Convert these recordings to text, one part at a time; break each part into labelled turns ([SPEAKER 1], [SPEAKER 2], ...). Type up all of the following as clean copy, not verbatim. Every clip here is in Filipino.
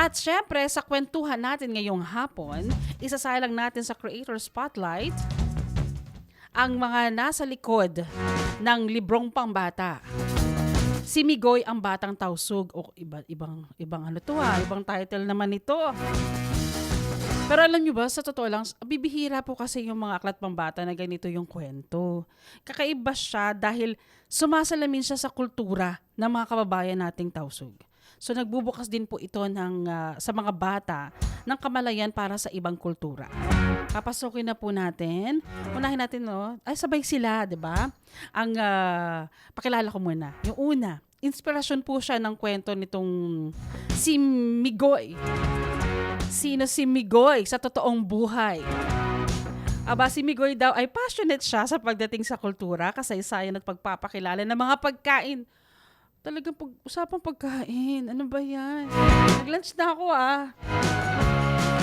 [SPEAKER 1] At syempre, sa kwentuhan natin ngayong hapon, isasalang natin sa Creator Spotlight ang mga nasa likod ng librong pambata. Si Migoy ang Batang Tausug. O ibang ano to ibang title naman ito. Pero alam nyo ba, sa totoo lang, bibihira po kasi yung mga aklat pambata na ganito yung kwento. Kakaiba siya dahil sumasalamin siya sa kultura ng mga kababayan nating Tausug. So nagbubukas din po ito sa mga bata ng kamalayan para sa ibang kultura. Papasukin na po natin. Unahin natin, no? Ay, sabay sila, di ba? Pakilala ko muna. Yung una, inspirasyon po siya ng kwento nitong si Migoy. Sino si Migoy sa totoong buhay? Si Migoy daw ay passionate siya sa pagdating sa kultura, kasaysayan at pagpapakilala ng mga pagkain. Talagang usapang pagkain. Ano ba yan? Nag-lunch na ako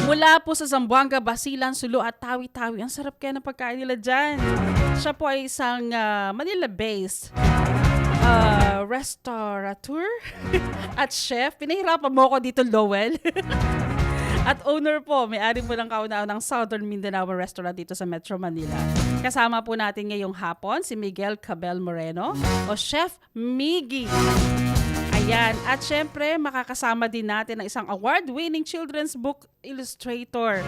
[SPEAKER 1] Mula po sa Zamboanga, Basilan, Sulu at Tawi-Tawi. Ang sarap kaya ng pagkain nila dyan. Siya po ay isang Manila-based restaurateur at chef. Pinahirapan mo ako dito, Lowell. At owner po, may-ari po ng kauna-unang Southern Mindanao Restaurant dito sa Metro Manila. Kasama po natin ngayong hapon si Miguel Cabel Moreno o Chef Miggy. Ayan. At syempre, makakasama din natin ang isang award-winning children's book illustrator.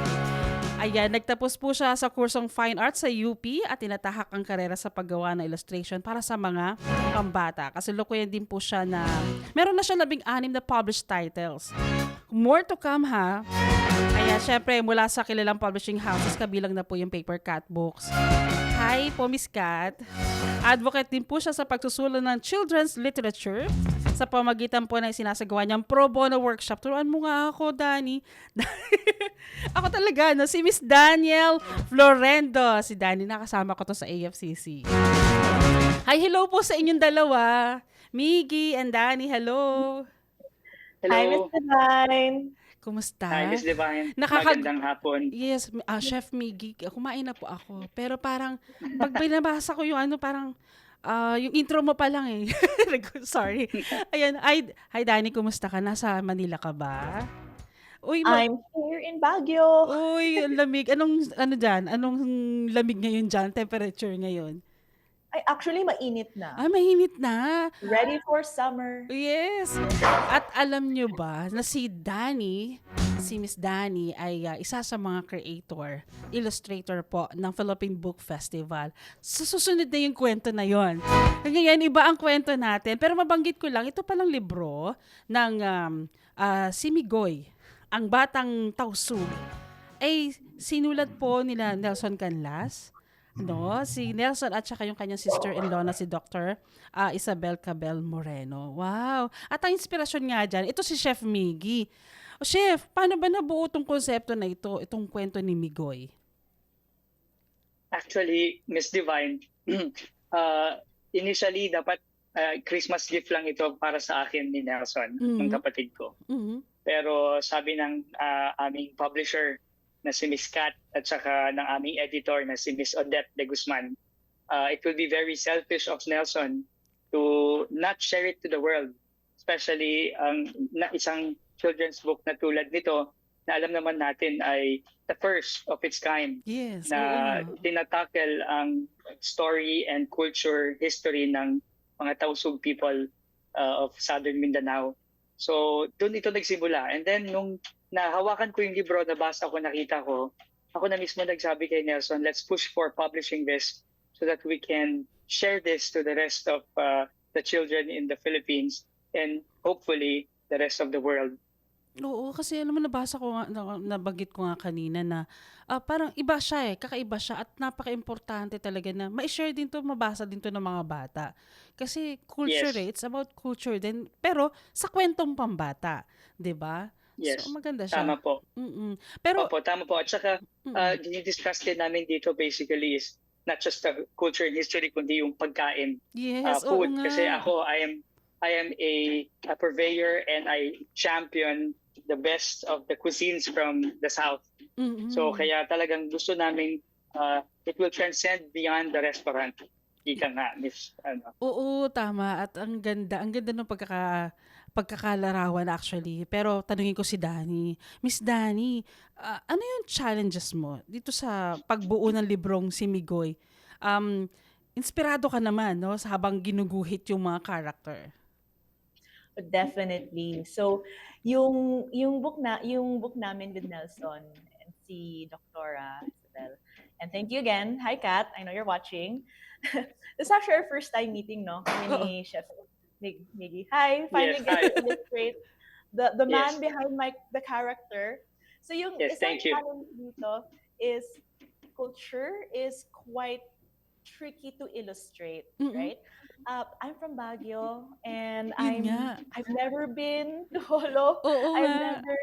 [SPEAKER 1] Ayan, nagtapos po siya sa kursong Fine Arts sa UP at tinatahak ang karera sa paggawa ng illustration para sa mga pambata. Kasalukuyan din po siya na meron na siya 16 na published titles. More to come Ayan, syempre mula sa kilalang publishing houses, kabilang na po yung Paper Cat Books. Hi po, Miss Cat. Advocate din po siya sa pagsusulat ng children's literature sa pamagitan po na sinasagawa niyang pro bono workshop. Turuan mo nga ako, Dani. Ako talaga, no? Si Miss Daniel Florendo. Si Dani, nakasama ko to sa AFCC. Hi, hello po sa inyong dalawa. Miggy and Dani, hello.
[SPEAKER 2] Hello.
[SPEAKER 3] Hi, Miss Divine.
[SPEAKER 1] Kumusta?
[SPEAKER 2] Hi, Miss Divine. Magandang hapon.
[SPEAKER 1] Yes, Chef Miggy, kumain na po ako. Pero parang, pag binabasa ko yung parang, yung intro mo pa lang Sorry. Ayan, hi Dani, kumusta ka? Nasa Manila ka ba? Uy,
[SPEAKER 3] I'm here in Baguio.
[SPEAKER 1] Uy, ang lamig. Anong lamig ngayon dyan? Temperature ngayon?
[SPEAKER 3] Ay, actually, mainit na.
[SPEAKER 1] Mainit na.
[SPEAKER 3] Ready for summer.
[SPEAKER 1] Yes. At alam nyo ba na si Miss Dani ay isa sa mga illustrator po ng Philippine Book Festival. Susunod na yung kwento na yon. Ngayon, iba ang kwento natin. Pero mabanggit ko lang, ito palang libro ng si Migoy, ang Batang Tausug, ay sinulat po nila Nelson Canlas, si Nelson at saka yung kanyang sister-in-law na si Dr. Isabel Cabel Moreno. Wow! At ang inspirasyon nga dyan, ito si Chef Miggy. Chef, paano ba nabuo itong konsepto na itong kwento ni Migoy?
[SPEAKER 2] Actually, Miss Divine, initially dapat Christmas gift lang ito para sa akin ni Nelson, ng kapatid ko.
[SPEAKER 1] Mm-hmm.
[SPEAKER 2] Pero sabi ng aming publisher na si Miss Kat at saka ng aming editor na si Miss Odette de Guzman, it will be very selfish of Nelson to not share it to the world, especially na isang children's book na tulad nito na alam naman natin ay the first of its kind.
[SPEAKER 1] Yes,
[SPEAKER 2] na tinatackle ang story and culture history ng mga Tausug people of Southern Mindanao. So doon ito nagsimula. And then nung nahawakan ko yung libro, nabasa ko, nakita ko, ako na mismo nagsabi kay Nelson, let's push for publishing this so that we can share this to the rest of the children in the Philippines and hopefully the rest of the world.
[SPEAKER 1] Oo, kasi alam mo, nabasa ko nga, nabanggit ko nga kanina na parang iba siya kakaiba siya at napaka-importante talaga na ma-share din to, mabasa din to ng mga bata. Kasi culture,
[SPEAKER 2] Yes.
[SPEAKER 1] It's about culture din, pero sa kwentong pambata, 'di ba?
[SPEAKER 2] Yes,
[SPEAKER 1] So maganda siya.
[SPEAKER 2] tama po.
[SPEAKER 1] Pero
[SPEAKER 2] Opo, tama po. At saka, dinidiscuss din namin dito basically is not just the culture and history, kundi yung pagkain,
[SPEAKER 1] yes, oo
[SPEAKER 2] food.
[SPEAKER 1] nga.
[SPEAKER 2] Kasi ako, I am a purveyor and I champion the best of the cuisines from the South.
[SPEAKER 1] Mm-mm.
[SPEAKER 2] So kaya talagang gusto namin it will transcend beyond the restaurant. Ika nga, Miss, ano.
[SPEAKER 1] Oo, tama at ang ganda ng pagkakalarawan actually. Pero tanungin ko si Dani. Miss Dani, ano yung challenges mo dito sa pagbuo ng librong si Migoy? Um, Inspirado ka naman, no, sa habang ginuguhit yung mga character.
[SPEAKER 3] Definitely. So, yung book namin with Nelson and si Doctora Isabel. And thank you again. Hi, Kat. I know you're watching. This is actually our first time meeting, no? Kami ni
[SPEAKER 1] Oo.
[SPEAKER 3] Chef Miggy. Hi,
[SPEAKER 2] Yes,
[SPEAKER 3] finally get
[SPEAKER 2] hi.
[SPEAKER 3] to illustrate the
[SPEAKER 2] Yes,
[SPEAKER 3] man behind the character. So yung
[SPEAKER 2] yes,
[SPEAKER 3] isang
[SPEAKER 2] thank you.
[SPEAKER 3] challenge dito is culture is quite tricky to illustrate,
[SPEAKER 1] Mm-mm.
[SPEAKER 3] right? I'm from Baguio, and
[SPEAKER 1] Yun nga.
[SPEAKER 3] I've never been to Holo.
[SPEAKER 1] Oo
[SPEAKER 3] I've
[SPEAKER 1] nga.
[SPEAKER 3] never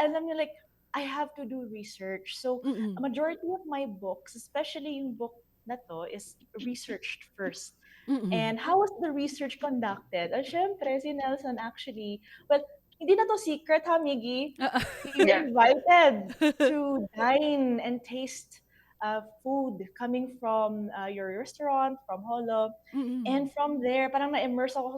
[SPEAKER 3] alam niyo, like, I have to do research. So a
[SPEAKER 1] Mm-mm.
[SPEAKER 3] majority of my books, especially yung book na to, is researched first.
[SPEAKER 1] Mm-mm.
[SPEAKER 3] And how was the research conducted? Syempre, si Nelson actually, well, hindi na to secret ha, Miggy.
[SPEAKER 1] Ah,
[SPEAKER 3] We were
[SPEAKER 2] Yeah,
[SPEAKER 3] invited to dine and taste food coming from your restaurant, from Holo.
[SPEAKER 1] mm-mm.
[SPEAKER 3] And from there, parang immersed ako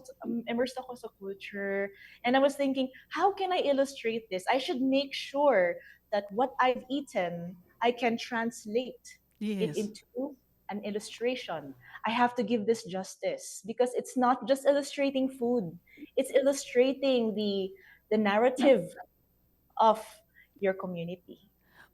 [SPEAKER 3] sa culture. And I was thinking, how can I illustrate this? I should make sure that what I've eaten, I can translate it
[SPEAKER 1] Yes.
[SPEAKER 3] into an illustration. I have to give this justice because it's not just illustrating food. It's illustrating the narrative of your community.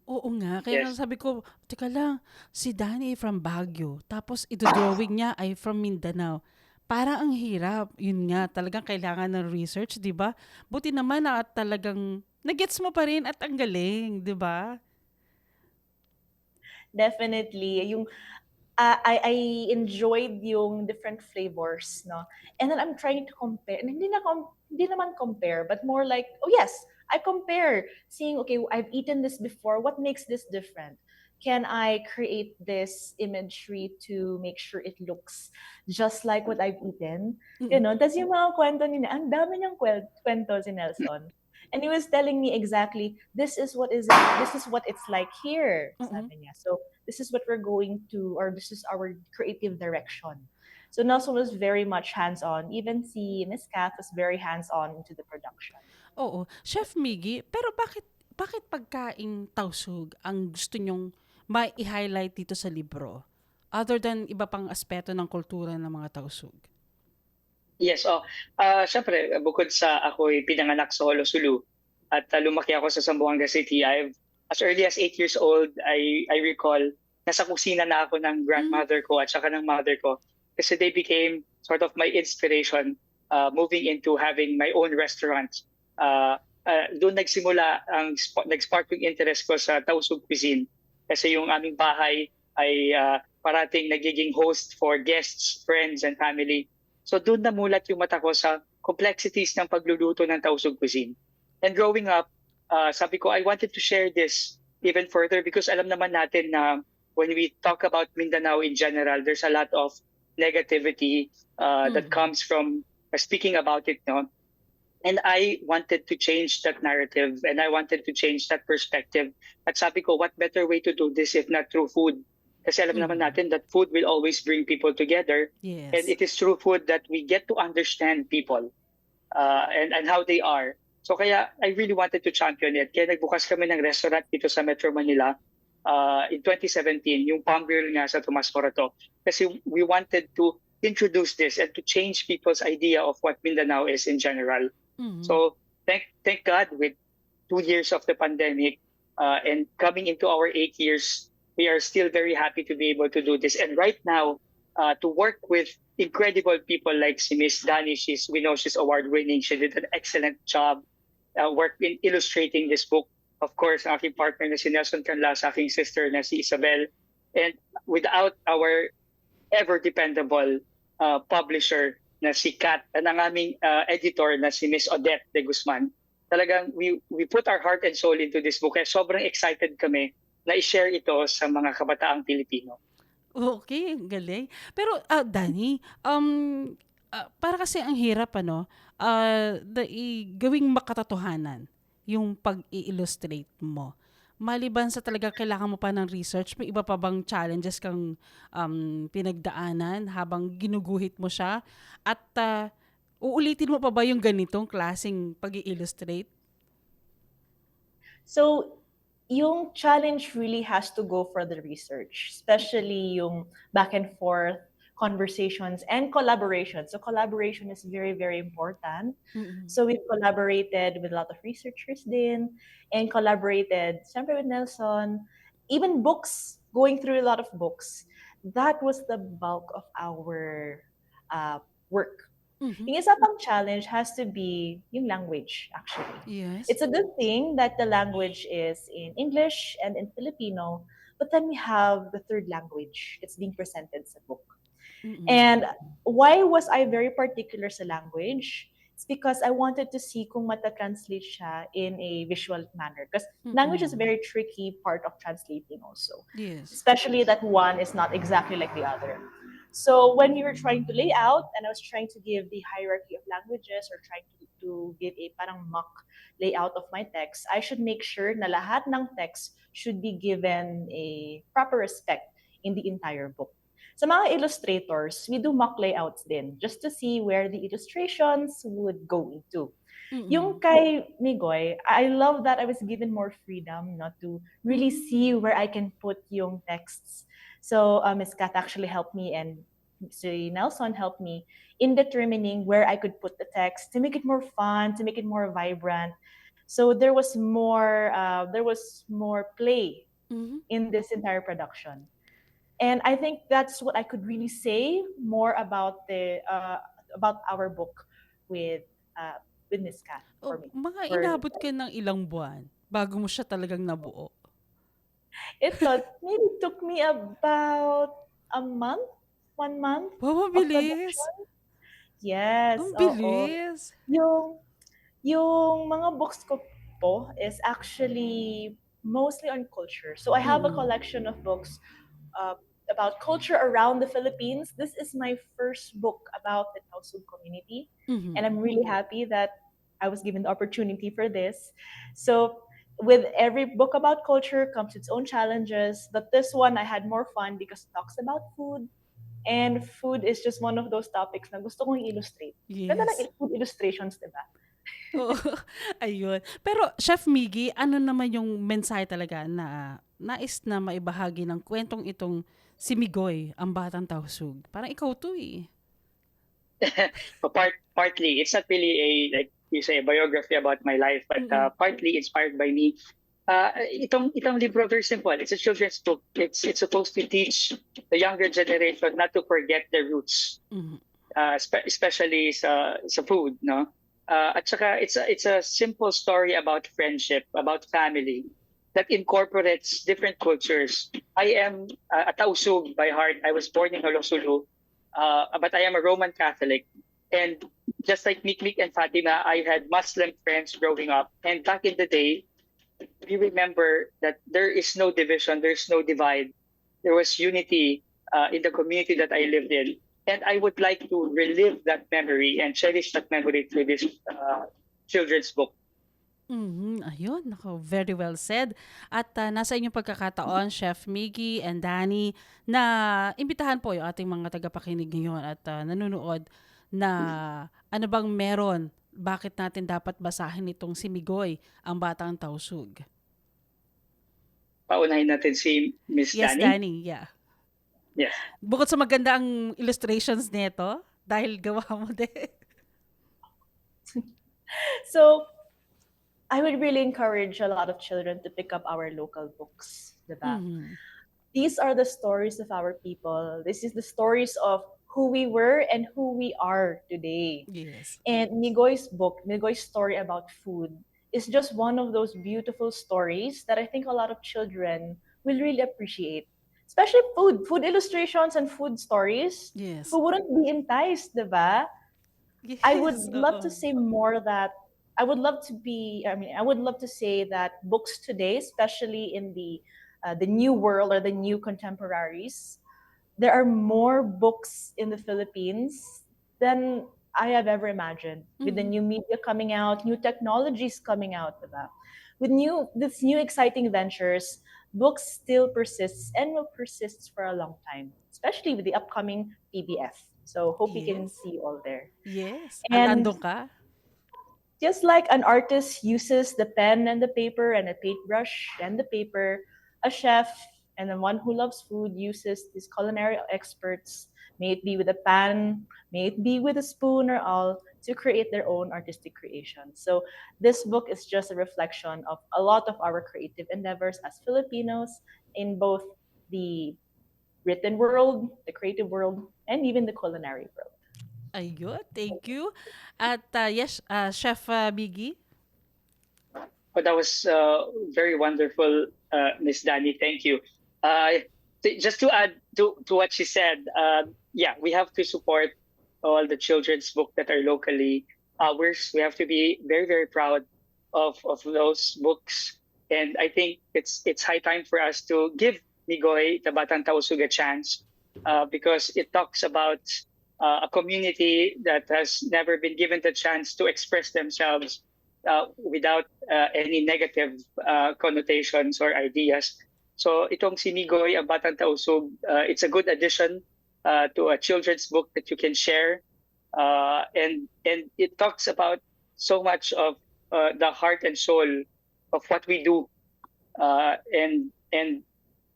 [SPEAKER 1] Oo nga, kaya nga
[SPEAKER 2] yes.
[SPEAKER 1] sabi ko, teka lang, si Danny ay from Baguio, tapos ito-drawing niya ay from Mindanao. Parang ang hirap. Yun nga, talagang kailangan ng research, di ba? Buti naman na talagang nagets mo pa rin at ang galing, di ba?
[SPEAKER 3] Definitely, yung I enjoyed yung different flavors, no? And then I'm trying to compare. And hindi naman compare, but more like, oh yes, I compare, seeing, okay, I've eaten this before. What makes this different? Can I create this imagery to make sure it looks just like what I've eaten? You
[SPEAKER 1] Mm-mm.
[SPEAKER 3] know, tas yung mga kwento niya, ang dami niyang kwento si Nelson. And he was telling me exactly, this is what it's like here,
[SPEAKER 1] Mm-mm.
[SPEAKER 3] sabi niya. So this is what we're going to, or this is our creative direction. So Nelson was very much hands-on. Even si Miss Kath was very hands-on into the production.
[SPEAKER 1] Oo. Chef Miggy, pero bakit pagkaing tausug ang gusto nyong mai-highlight dito sa libro? Other than iba pang aspeto ng kultura ng mga tausug.
[SPEAKER 2] Yes, syempre, bukod sa ako'y pinanganak sa Holo Sulu at lumaki ako sa Zamboanga City, as early as 8 years old, I recall, nasa kusina na ako ng
[SPEAKER 1] Mm.
[SPEAKER 2] grandmother ko at saka ng mother ko kasi they became sort of my inspiration moving into having my own restaurant. Doon nagsimula, nag-spark yung interest ko sa Tausug cuisine kasi yung aming bahay ay parating nagiging host for guests, friends, and family. So doon namulat yung mata ko sa complexities ng pagluluto ng Tausug cuisine. And growing up, sabi ko, I wanted to share this even further because alam naman natin na when we talk about Mindanao in general, there's a lot of negativity that
[SPEAKER 1] Mm.
[SPEAKER 2] comes from speaking about it. No? And I wanted to change that narrative and I wanted to change that perspective. At sabi ko, what better way to do this if not through food? Kasi alam naman
[SPEAKER 1] Mhm.
[SPEAKER 2] natin that food will always bring people together. And
[SPEAKER 1] Yes.
[SPEAKER 2] it is through food that we get to understand people and how they are. So kaya I really wanted to champion it. Kaya nagbukas kami ng restaurant dito sa Metro Manila in 2017, yung Palm Grill nga sa Tomas Morato. Kasi we wanted to introduce this and to change people's idea of what Mindanao is in general.
[SPEAKER 1] Mhm.
[SPEAKER 2] So thank God with 2 years of the pandemic and coming into our 8 years, we are still very happy to be able to do this. And right now, to work with incredible people like si Miss Dani, we know she's award-winning. She did an excellent job work in illustrating this book. Of course, aking partner na si Nelson Canlas, aking sister na si Isabel. And without our ever dependable publisher na si Kat at ang aming editor na si Miss Odette de Guzman. Talagang we put our heart and soul into this book. Kaya sobrang excited kami na i-share ito sa mga kabataang Pilipino.
[SPEAKER 1] Okay, ang galing. Pero, Danny, para kasi ang hirap, ano, gawing makatotohanan yung pag-i-illustrate mo. maliban sa talaga kailangan mo pa ng research, may iba pa bang challenges kang pinagdaanan habang ginuguhit mo siya? At uulitin mo pa ba yung ganitong klaseng pag-i-illustrate?
[SPEAKER 3] So, yung challenge really has to go for the research, especially yung back and forth conversations and collaboration. So collaboration is very, very important.
[SPEAKER 1] Mm-mm.
[SPEAKER 3] So we've collaborated with a lot of researchers din and collaborated siyempre with Nelson, even books, going through a lot of books. That was the bulk of our work.
[SPEAKER 1] Mhm.
[SPEAKER 3] Yung isa pang challenge has to be yung language, actually.
[SPEAKER 1] Yes.
[SPEAKER 3] It's a good thing that the language is in English and in Filipino, but then we have the third language. It's being presented sa book.
[SPEAKER 1] Mm-mm.
[SPEAKER 3] And why was I very particular sa language? It's because I wanted to see kung mata-translate siya in a visual manner. Because language is a
[SPEAKER 1] Mm-mm.
[SPEAKER 3] very tricky part of translating also.
[SPEAKER 1] Yes.
[SPEAKER 3] Especially that one is not exactly like the other. So when we were trying to lay out, and I was trying to give the hierarchy of languages or trying to give a parang mock layout of my text, I should make sure na lahat ng text should be given a proper respect in the entire book. Sa mga illustrators, we do mock layouts din just to see where the illustrations would go into. Yung
[SPEAKER 1] Mm-mm.
[SPEAKER 3] kay Migoy, I love that I was given more freedom not to really see where I can put yung texts. So Ms. Kat actually helped me and si Nelson helped me in determining where I could put the text to make it more fun, to make it more vibrant. So there was more play
[SPEAKER 1] Mhm.
[SPEAKER 3] in this entire production. And I think that's what I could really say more about our book with Miss Kat
[SPEAKER 1] Oh,
[SPEAKER 3] for me.
[SPEAKER 1] mga
[SPEAKER 3] For
[SPEAKER 1] inabot ka ng ilang buwan bago mo siya talagang nabuo?
[SPEAKER 3] maybe took me about a month, 1 month
[SPEAKER 1] Wow,
[SPEAKER 3] of
[SPEAKER 1] mabilis.
[SPEAKER 3] production. Yes,
[SPEAKER 1] Ang
[SPEAKER 3] oo.
[SPEAKER 1] bilis.
[SPEAKER 3] Yung mga books ko po is actually mostly on culture. So I have a
[SPEAKER 1] Mm-mm.
[SPEAKER 3] collection of books about culture around the Philippines. This is my first book about the Tausug community,
[SPEAKER 1] Mhm.
[SPEAKER 3] and I'm really happy that I was given the opportunity for this. So with every book about culture comes its own challenges, but this one I had more fun because it talks about food, and food is just one of those topics na gusto kong illustrate. Ganda ng
[SPEAKER 1] Yes.
[SPEAKER 3] food illustrations, diba?
[SPEAKER 1] Oo, ayun. Pero Chef Miggy, ano naman yung mensahe talaga na nais na maibahagi ng kwentong itong si Migoy, ang batang tausug? Parang ikaw to eh.
[SPEAKER 2] Partly, it's not really a, like you say, a biography about my life, but
[SPEAKER 1] Mm-mm.
[SPEAKER 2] partly inspired by me. Itong libro, very simple. It's a children's book. It's supposed to teach the younger generation not to forget their roots,
[SPEAKER 1] Mhm.
[SPEAKER 2] especially sa food, no? At saka it's a simple story about friendship, about family that incorporates different cultures. I am a Tausug by heart. I was born in Olosulu, but I am a Roman Catholic. And just like Mikmik and Fatima, I had Muslim friends growing up. And back in the day, we remember that there is no division, there's no divide. There was unity in the community that I lived in. And I would like to relive that memory and cherish that memory through this children's book.
[SPEAKER 1] Mhm, ayun, nako, very well said. At nasa inyong pagkakataon, Chef Miggy and Danny, na imbitahan po yung ating mga tagapakinig ngayon at nanonood na ano bang meron, bakit natin dapat basahin itong si Migoy, ang batang tausug.
[SPEAKER 2] Paunahin natin si Miss
[SPEAKER 1] Yes,
[SPEAKER 2] Danny.
[SPEAKER 1] Danny, yeah.
[SPEAKER 2] Yes.
[SPEAKER 1] Bukod sa maganda ang illustrations nito, dahil gawa mo din.
[SPEAKER 3] So I would really encourage a lot of children to pick up our local books, diba?
[SPEAKER 1] Mhm.
[SPEAKER 3] These are the stories of our people. This is the stories of who we were and who we are today.
[SPEAKER 1] Yes.
[SPEAKER 3] And Migoy's book, Migoy's story about food, is just one of those beautiful stories that I think a lot of children will really appreciate. Especially food illustrations and food stories.
[SPEAKER 1] Yes.
[SPEAKER 3] Who wouldn't be enticed, diba?
[SPEAKER 1] Yes.
[SPEAKER 3] I would love to
[SPEAKER 1] oo.
[SPEAKER 3] say more that I would love to be. I mean, I would love to say that books today, especially in the new world or the new contemporaries, there are more books in the Philippines than I have ever imagined. With the
[SPEAKER 1] Mhm.
[SPEAKER 3] new media coming out, new technologies coming out, diba? this new exciting ventures, books still persists and will persist for a long time, especially with the upcoming PBF. So hope we can
[SPEAKER 1] Yes.
[SPEAKER 3] see you all there.
[SPEAKER 1] Yes.
[SPEAKER 3] And
[SPEAKER 1] Nandun ka?
[SPEAKER 3] just like an artist uses the pen and the paper and a paintbrush and the paper, a chef and the one who loves food uses these culinary experts, may it be with a pan, may it be with a spoon or all, to create their own artistic creation. So this book is just a reflection of a lot of our creative endeavors as Filipinos in both the written world, the creative world, and even the culinary world.
[SPEAKER 1] Ayun, thank you. At yes, Chef Biggie.
[SPEAKER 2] But that was very wonderful, Miss Danny. Thank you. Just to add to what she said, yeah, we have to support all the children's book that are locally ours. We have to be very, very proud of those books. And I think it's high time for us to give Migoy, the Batang Tausug, a chance because it talks about a community that has never been given the chance to express themselves without any negative connotations or ideas. So itong si Migoy, ang Batang Tausug, it's a good addition to a children's book that you can share. And it talks about so much of the heart and soul of what we do. And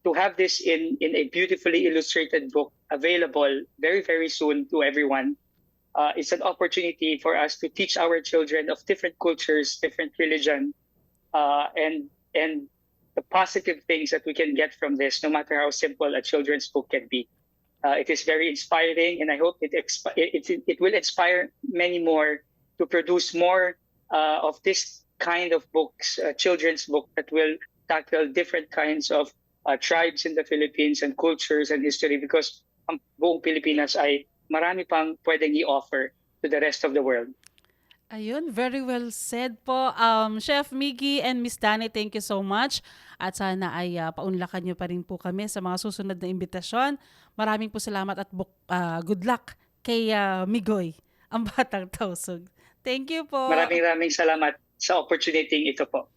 [SPEAKER 2] to have this in a beautifully illustrated book available very, very soon to everyone, it's an opportunity for us to teach our children of different cultures, different religion, and the positive things that we can get from this, no matter how simple a children's book can be. It is very inspiring, and I hope it will inspire many more to produce more of this kind of books, children's book that will tackle different kinds of tribes in the Philippines and cultures and history, because ang buong Pilipinas ay marami pang pwedeng i-offer to the rest of the world.
[SPEAKER 1] Ayun, very well said po. Chef Miggy and Miss Danny, thank you so much. At sana ay paunlakan nyo pa rin po kami sa mga susunod na imbitasyon. Maraming po salamat at good luck kay Migoy, ang Batang Tausug. Thank you po.
[SPEAKER 2] Maraming salamat sa opportunity ito po.